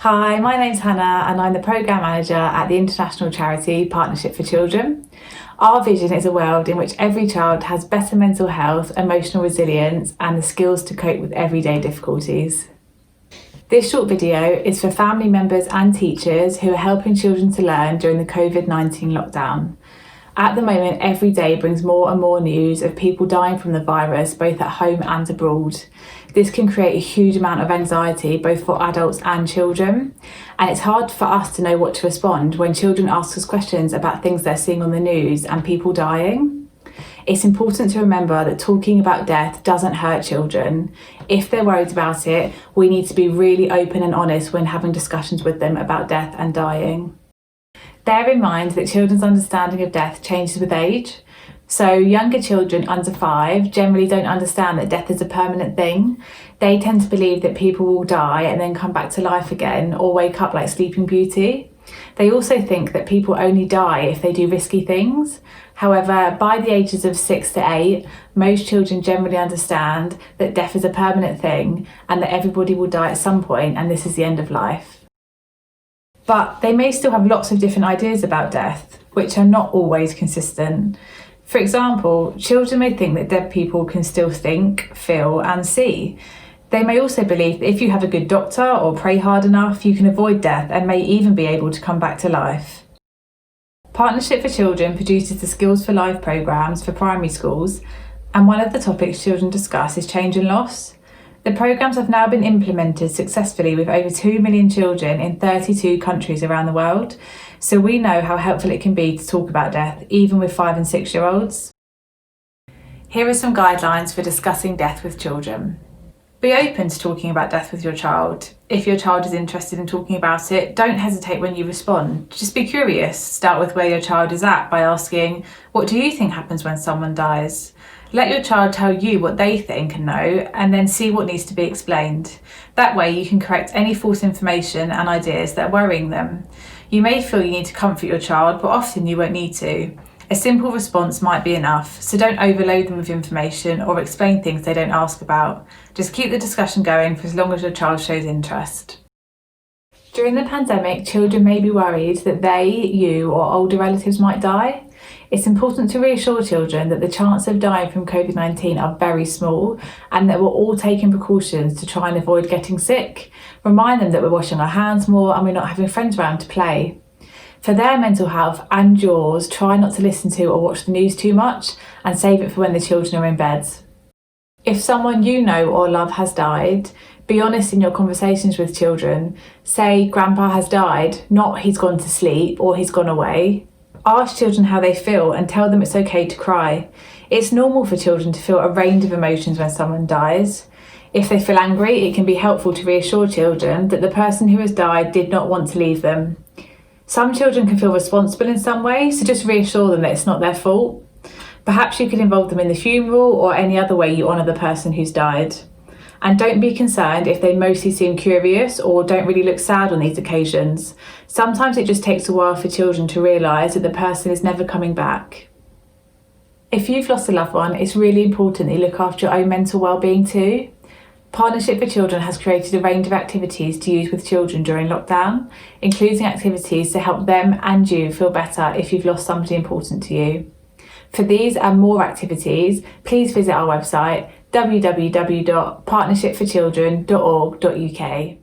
Hi, my name's Hannah and I'm the Programme Manager at the international charity Partnership for Children. Our vision is a world in which every child has better mental health, emotional resilience and the skills to cope with everyday difficulties. This short video is for family members and teachers who are helping children to learn during the COVID-19 lockdown. At the moment, every day brings more and more news of people dying from the virus, both at home and abroad. This can create a huge amount of anxiety, both for adults and children. And it's hard for us to know what to respond when children ask us questions about things they're seeing on the news and people dying. It's important to remember that talking about death doesn't hurt children. If they're worried about it, we need to be really open and honest when having discussions with them about death and dying. Bear in mind that children's understanding of death changes with age. So younger children under 5 generally don't understand that death is a permanent thing. They tend to believe that people will die and then come back to life again or wake up like Sleeping Beauty. They also think that people only die if they do risky things. However, by the ages of 6 to 8, most children generally understand that death is a permanent thing and that everybody will die at some point and this is the end of life. But they may still have lots of different ideas about death, which are not always consistent. For example, children may think that dead people can still think, feel and see. They may also believe that if you have a good doctor or pray hard enough, you can avoid death and may even be able to come back to life. Partnership for Children produces the Skills for Life programmes for primary schools, and one of the topics children discuss is change and loss. The programmes have now been implemented successfully with over 2 million children in 32 countries around the world, so we know how helpful it can be to talk about death, even with 5 and 6-year-olds. Here are some guidelines for discussing death with children. Be open to talking about death with your child. If your child is interested in talking about it, don't hesitate when you respond. Just be curious. Start with where your child is at by asking, what do you think happens when someone dies? Let your child tell you what they think and know, and then see what needs to be explained. That way you can correct any false information and ideas that are worrying them. You may feel you need to comfort your child, but often you won't need to. A simple response might be enough, so don't overload them with information or explain things they don't ask about. Just keep the discussion going for as long as your child shows interest. During the pandemic, children may be worried that they, you or older relatives might die. It's important to reassure children that the chance of dying from COVID-19 are very small and that we're all taking precautions to try and avoid getting sick. Remind them that we're washing our hands more and we're not having friends around to play. For their mental health and yours, try not to listen to or watch the news too much and save it for when the children are in bed. If someone you know or love has died, be honest in your conversations with children. Say, Grandpa has died, not he's gone to sleep or he's gone away. Ask children how they feel and tell them it's okay to cry. It's normal for children to feel a range of emotions when someone dies. If they feel angry, it can be helpful to reassure children that the person who has died did not want to leave them. Some children can feel responsible in some way, so just reassure them that it's not their fault. Perhaps you could involve them in the funeral or any other way you honour the person who's died. And don't be concerned if they mostly seem curious or don't really look sad on these occasions. Sometimes it just takes a while for children to realise that the person is never coming back. If you've lost a loved one, it's really important that you look after your own mental well-being too. Partnership for Children has created a range of activities to use with children during lockdown, including activities to help them and you feel better if you've lost somebody important to you. For these and more activities, please visit our website www.partnershipforchildren.org.uk.